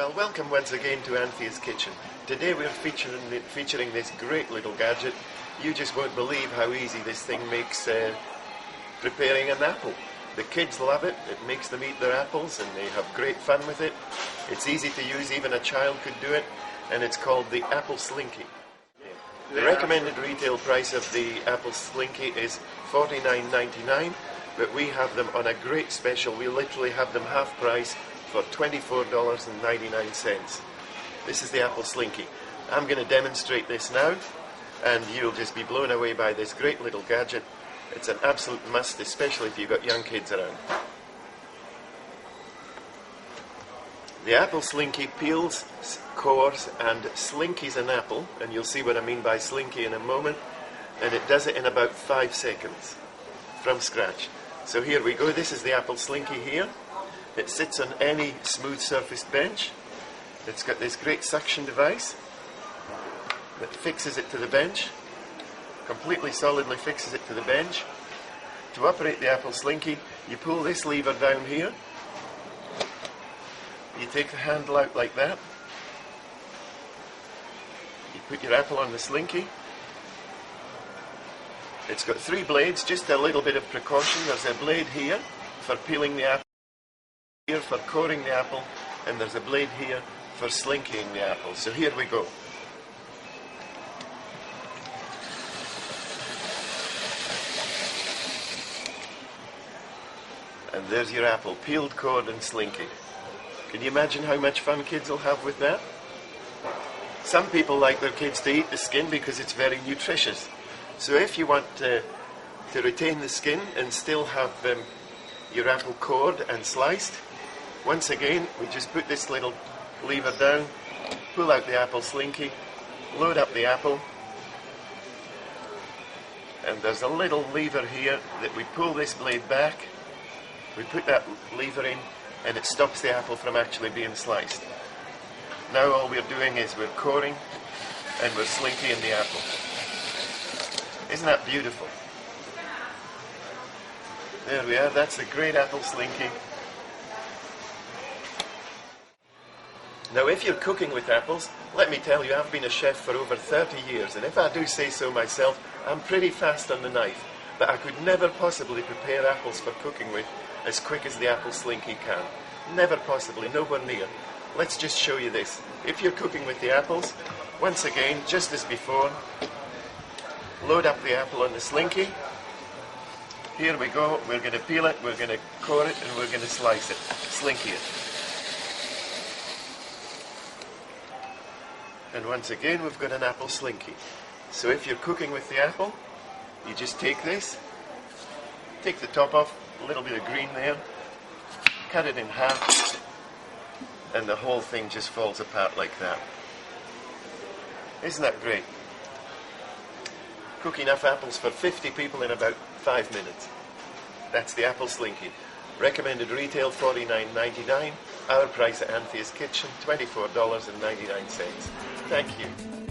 Well, welcome once again to Anthea's Kitchen. Today we're featuring this great little gadget. You just won't believe how easy this thing makes preparing an apple. The kids love it. It makes them eat their apples and they have great fun with it. It's easy to use, even a child could do it, and it's called the Apple Slinky. The recommended retail price of the Apple Slinky is $49.99, but we have them on a great special. We literally have them half price for $24.99. This is the Apple Slinky. I'm going to demonstrate this now, and you'll just be blown away by this great little gadget. It's an absolute must, especially if you've got young kids around. The Apple Slinky peels, cores and slinkies an apple, and you'll see what I mean by slinky in a moment, and it does it in about 5 seconds from scratch. So here we go. This is the Apple Slinky here. It sits on any smooth surfaced bench. It's got this great suction device that fixes it to the bench, completely solidly fixes it to the bench. To operate the Apple Slinky, you pull this lever down here. You take the handle out like that. You put your apple on the Slinky. It's got 3 blades, just a little bit of precaution. There's a blade here for peeling the apple, here for coring the apple, and there's a blade here for slinkying the apple. So here we go. And there's your apple, peeled, cored and slinky. Can you imagine how much fun kids will have with that? Some people like their kids to eat the skin because it's very nutritious. So if you want to retain the skin and still have your apple cored and sliced, once again we just put this little lever down, pull out the Apple Slinky, load up the apple, and there's a little lever here that we pull this blade back, we put that lever in, and it stops the apple from actually being sliced. Now all we're doing is we're coring and we're slinkying the apple. Isn't that beautiful? There we are, that's the great Apple Slinky. Now if you're cooking with apples, let me tell you, I've been a chef for over 30 years, and if I do say so myself, I'm pretty fast on the knife, but I could never possibly prepare apples for cooking with as quick as the Apple Slinky can. Never possibly, nowhere near. Let's just show you this. If you're cooking with the apples, once again, just as before, load up the apple on the Slinky. Here we go, we're going to peel it, we're going to core it, and we're going to slice it, slinky it. And once again, we've got an Apple Slinky. So if you're cooking with the apple, you just take this, take the top off, a little bit of green there, cut it in half, and the whole thing just falls apart like that. Isn't that great? Cook enough apples for 50 people in about 5 minutes. That's the Apple Slinky. Recommended retail $49.99. Our price at Anthea's Kitchen $24.99. Thank you.